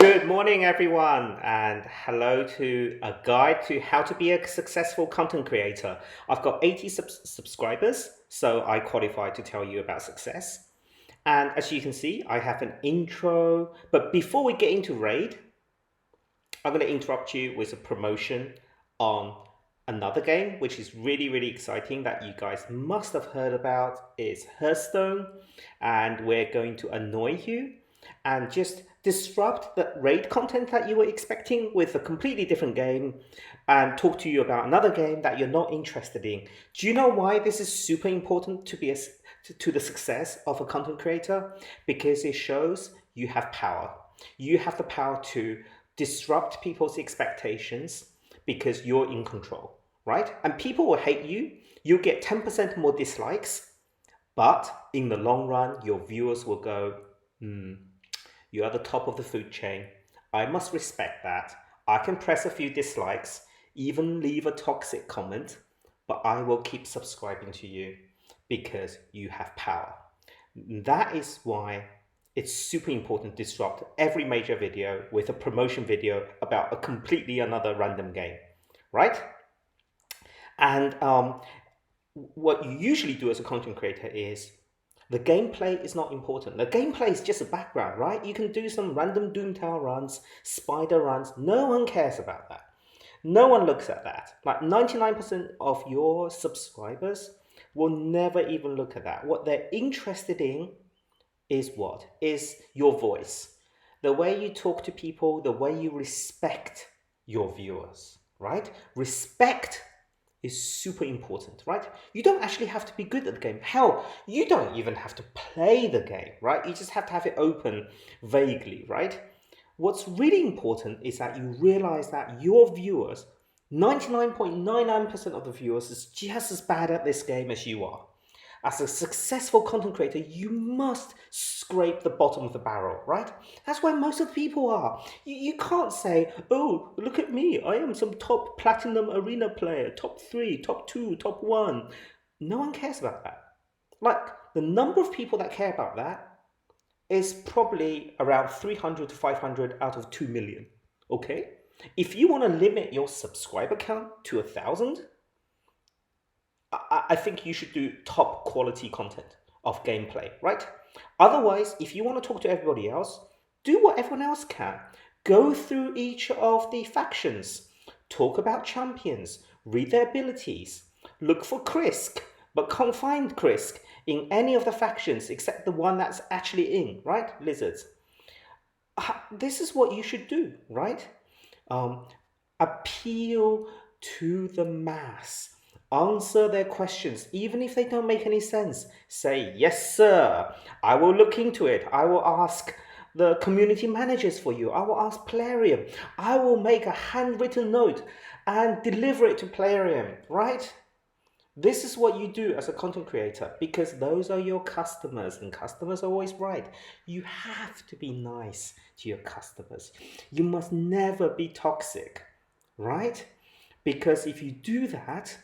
Good morning, everyone, and hello to a guide to how to be a successful content creator. I've got 80 subscribers, so I qualify to tell you about success. And as you can see, I have an intro. But before we get into Raid, I'm going to interrupt you with a promotion on another game, which is really, really exciting that you guys must have heard about. It's Hearthstone, and we're going to annoy you and just disrupt the raid content that you were expecting with a completely different game and talk to you about another game that you're not interested in. Do you know why this is super important to be to the success of a content creator? Because it shows you have power. You have the power to disrupt people's expectations because you're in control, right? And people will hate you. You'll get 10% more dislikes, but in the long run, your viewers will go, you're at the top of the food chain. I must respect that. I can press a few dislikes, even leave a toxic comment, but I will keep subscribing to you because you have power. That is why it's super important to disrupt every major video with a promotion video about a completely another random game, right? And what you usually do as a content creator is the gameplay is not important. The gameplay is just a background, right? You can do some random Doomtower runs, spider runs. No one cares about that. No one looks at that. Like 99% of your subscribers will never even look at that. What they're interested in is what? Is your voice. The way you talk to people, the way you respect your viewers, right? Respect is super important, right? You don't actually have to be good at the game. Hell, you don't even have to play the game, right? You just have to have it open vaguely, right? What's really important is that you realize that your viewers, 99.99% of the viewers, is just as bad at this game as you are. As a successful content creator, you must scrape the bottom of the barrel, right? That's where most of the people are. You can't say, oh, look at me, I am some top platinum arena player, top 3, top 2, top 1. No one cares about that. Like, the number of people that care about that is probably around 300 to 500 out of 2 million, okay? If you want to limit your subscriber count to 1,000, I think you should do top quality content of gameplay, right? Otherwise, if you want to talk to everybody else, do what everyone else can. Go through each of the factions, talk about champions, read their abilities, look for Krisk, but can't find Krisk in any of the factions except the one that's actually in, right? Lizards. This is what you should do, right? Um, Appeal to the mass. Answer their questions, even if they don't make any sense. Say, yes, sir, I will look into it. I will ask the community managers for you. I will ask Plarium. I will make a handwritten note and deliver it to Plarium, right? This is what you do as a content creator because those are your customers and customers are always right. You have to be nice to your customers. You must never be toxic, right? Because if you do that,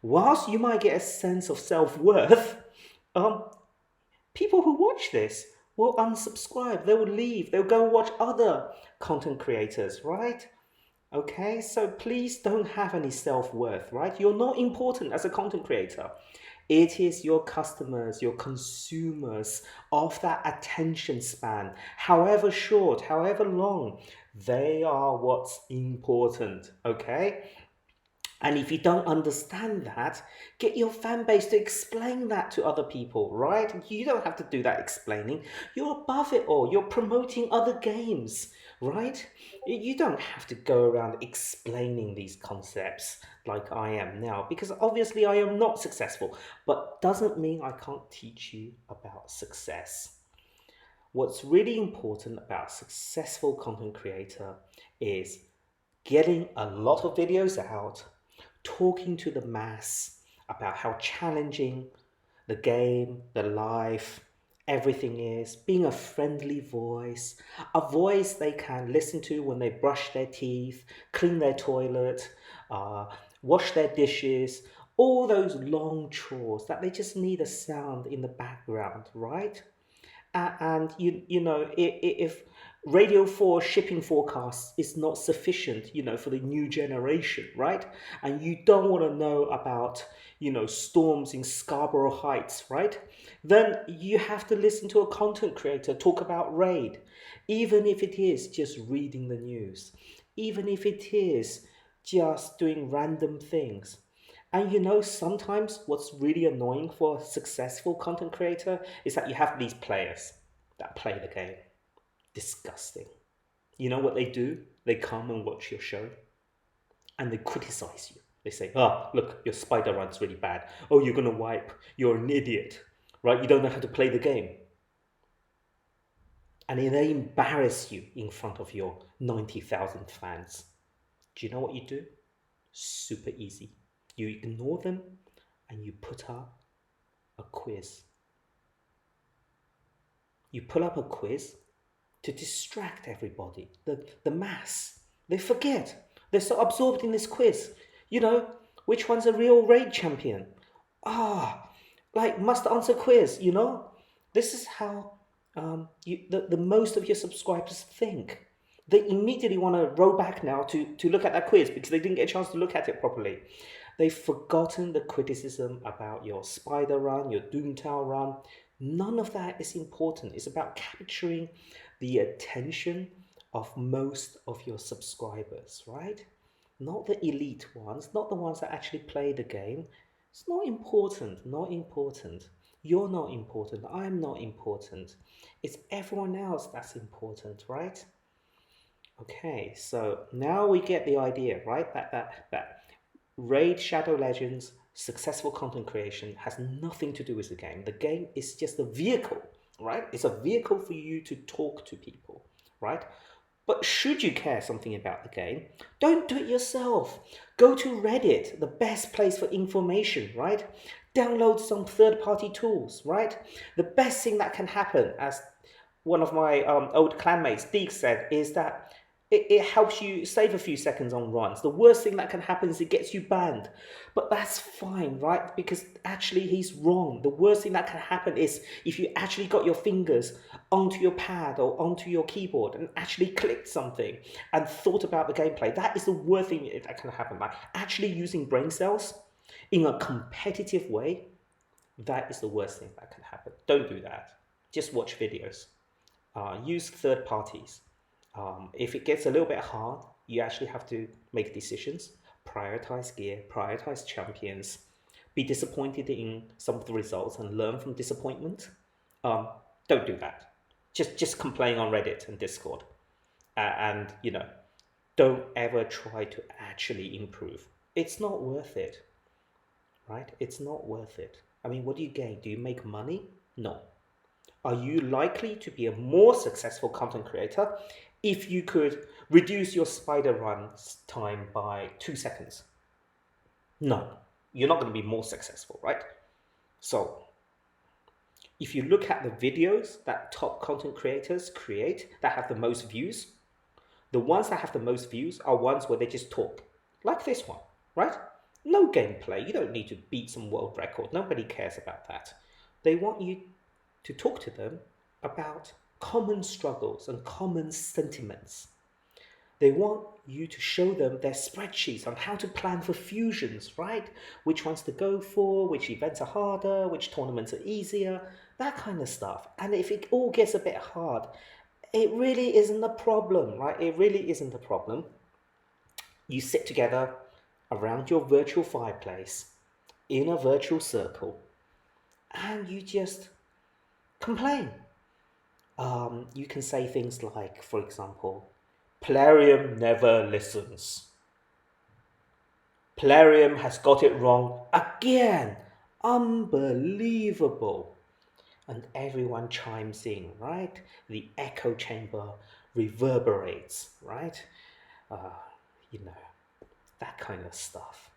whilst you might get a sense of self-worth, um, people who watch this will unsubscribe, they will leave, they'll go watch other content creators, right? Okay, so please don't have any self-worth, right? You're not important as a content creator. It is your customers, your consumers of that attention span, however short, however long, they are what's important, okay? And if you don't understand that, get your fan base to explain that to other people, right? You don't have to do that explaining. You're above it all. You're promoting other games, right? You don't have to go around explaining these concepts like I am now, because obviously I am not successful, but doesn't mean I can't teach you about success. What's really important about a successful content creator is getting a lot of videos out, talking to the mass about how challenging the game, the life, everything is, being a friendly voice, a voice they can listen to when they brush their teeth, clean their toilet, wash their dishes, all those long chores that they just need a sound in the background, right? And if Radio 4 shipping forecasts is not sufficient, for the new generation, right? And you don't want to know about, storms in Scarborough Heights, right? Then you have to listen to a content creator talk about raid, even if it is just reading the news, even if it is just doing random things. And sometimes what's really annoying for a successful content creator is that you have these players that play the game. Disgusting. You know what they do? They come and watch your show and they criticize you. They say, oh, look, your spider run's really bad. Oh, you're going to wipe. You're an idiot, right? You don't know how to play the game. And they embarrass you in front of your 90,000 fans. Do you know what you do? Super easy. You ignore them and you put up a quiz. You pull up a quiz to distract everybody, the mass. They forget. They're so absorbed in this quiz. Which one's a real raid champion? Must answer quiz, This is how the most of your subscribers think. They immediately want to roll back now to look at that quiz because they didn't get a chance to look at it properly. They've forgotten the criticism about your spider run, your Doomtown run. None of that is important. It's about capturing the attention of most of your subscribers, right? Not the elite ones, not the ones that actually play the game. It's not important. You're not important. I'm not important. It's everyone else that's important, right? Okay, so now we get the idea, right? That Raid Shadow Legends successful content creation has nothing to do with the game. The game is just a vehicle, right? It's a vehicle for you to talk to people, right? But should you care something about the game, don't do it yourself. Go to Reddit, the best place for information, right? Download some third-party tools, right? The best thing that can happen, as one of my old clanmates, Deek, said, is that it helps you save a few seconds on runs. The worst thing that can happen is it gets you banned. But that's fine, right? Because actually he's wrong. The worst thing that can happen is if you actually got your fingers onto your pad or onto your keyboard and actually clicked something and thought about the gameplay. That is the worst thing that can happen. Like actually using brain cells in a competitive way, that is the worst thing that can happen. Don't do that. Just watch videos. Use third parties. If it gets a little bit hard, you actually have to make decisions, prioritize gear, prioritize champions, be disappointed in some of the results and learn from disappointment. Don't do that. Just complain on Reddit and Discord. And don't ever try to actually improve. It's not worth it, right? It's not worth it. I mean, what do you gain? Do you make money? No. Are you likely to be a more successful content creator if you could reduce your spider run time by 2 seconds? No, you're not going to be more successful, right? So if you look at the videos that top content creators create that have the most views, the ones that have the most views are ones where they just talk, like this one, right? No gameplay. You don't need to beat some world record. Nobody cares about that. They want you to talk to them about common struggles and common sentiments. They want you to show them their spreadsheets on how to plan for fusions, right? Which ones to go for, which events are harder, which tournaments are easier, that kind of stuff. And if it all gets a bit hard, it really isn't a problem, right? It really isn't a problem. You sit together around your virtual fireplace in a virtual circle and you just complain. You can say things like, for example, Plarium never listens. Plarium has got it wrong again. Unbelievable. And everyone chimes in, right? The echo chamber reverberates, right? That kind of stuff.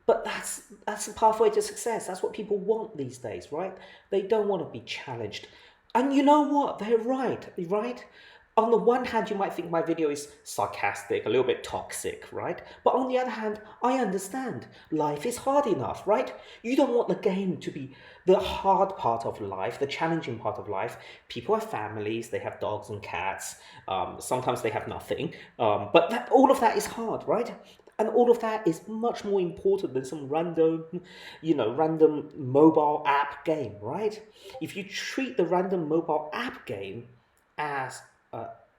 But that's the pathway to success. That's what people want these days, right? They don't want to be challenged. And you know what? They're right, right? On the one hand, you might think my video is sarcastic, a little bit toxic, right? But on the other hand, I understand life is hard enough, right? You don't want the game to be the hard part of life, the challenging part of life. People have families, they have dogs and cats. Sometimes they have nothing. But all of that is hard, right? And all of that is much more important than some random mobile app game, right? If you treat the random mobile app game as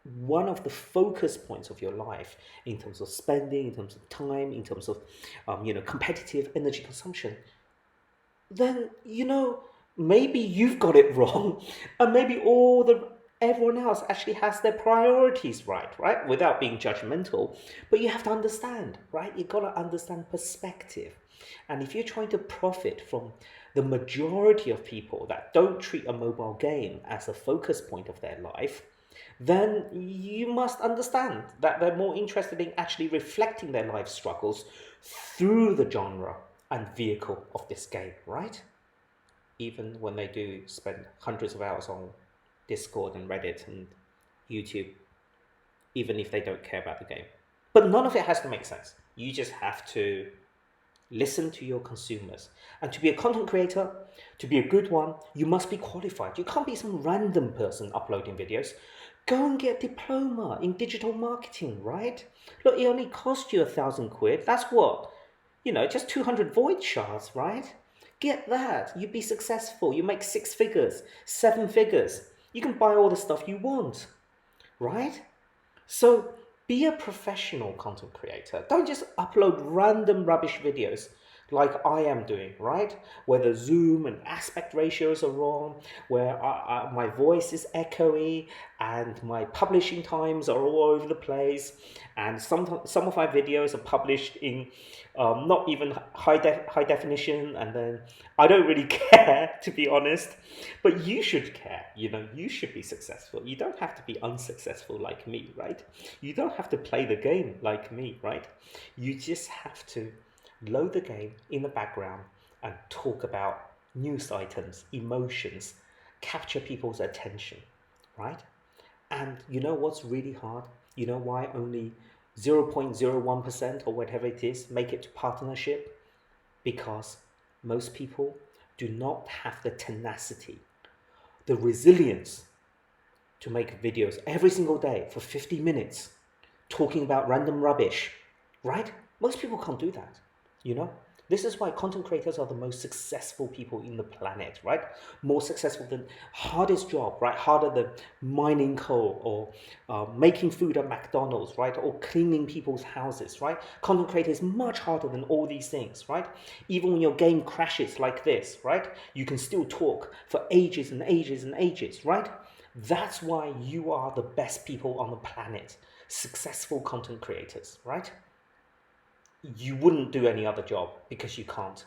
one of the focus points of your life in terms of spending, in terms of time, in terms of competitive energy consumption, then maybe you've got it wrong, and maybe everyone else actually has their priorities right? Without being judgmental, but you have to understand, right? You got to understand perspective, and if you're trying to profit from the majority of people that don't treat a mobile game as a focus point of their life, then you must understand that they're more interested in actually reflecting their life struggles through the genre and vehicle of this game, right? Even when they do spend hundreds of hours on Discord and Reddit and YouTube, even if they don't care about the game. But none of it has to make sense. You just have to listen to your consumers. And to be a content creator, to be a good one, you must be qualified. You can't be some random person uploading videos. Go and get a diploma in digital marketing, right? Look, it only cost you £1,000. That's what? Just 200 void shards, right? Get that. You be successful. You make 6 figures, 7 figures. You can buy all the stuff you want, right? So be a professional content creator. Don't just upload random rubbish videos like I am doing, right? Where the zoom and aspect ratios are wrong, where my voice is echoey, and my publishing times are all over the place, and some of my videos are published in not even high definition, and then I don't really care, to be honest. But you should care. You should be successful. You don't have to be unsuccessful like me, right? You don't have to play the game like me, right? You just have to load the game in the background and talk about news items, emotions, capture people's attention, right? And you know what's really hard? You know why only 0.01% or whatever it is make it to partnership? Because most people do not have the tenacity, the resilience to make videos every single day for 50 minutes talking about random rubbish, right? Most people can't do that. This is why content creators are the most successful people in the planet, right? More successful than hardest job, right? Harder than mining coal or making food at McDonald's, right? Or cleaning people's houses, right? Content creator is much harder than all these things, right? Even when your game crashes like this, right? You can still talk for ages and ages and ages, right? That's why you are the best people on the planet, successful content creators, right? You wouldn't do any other job because you can't.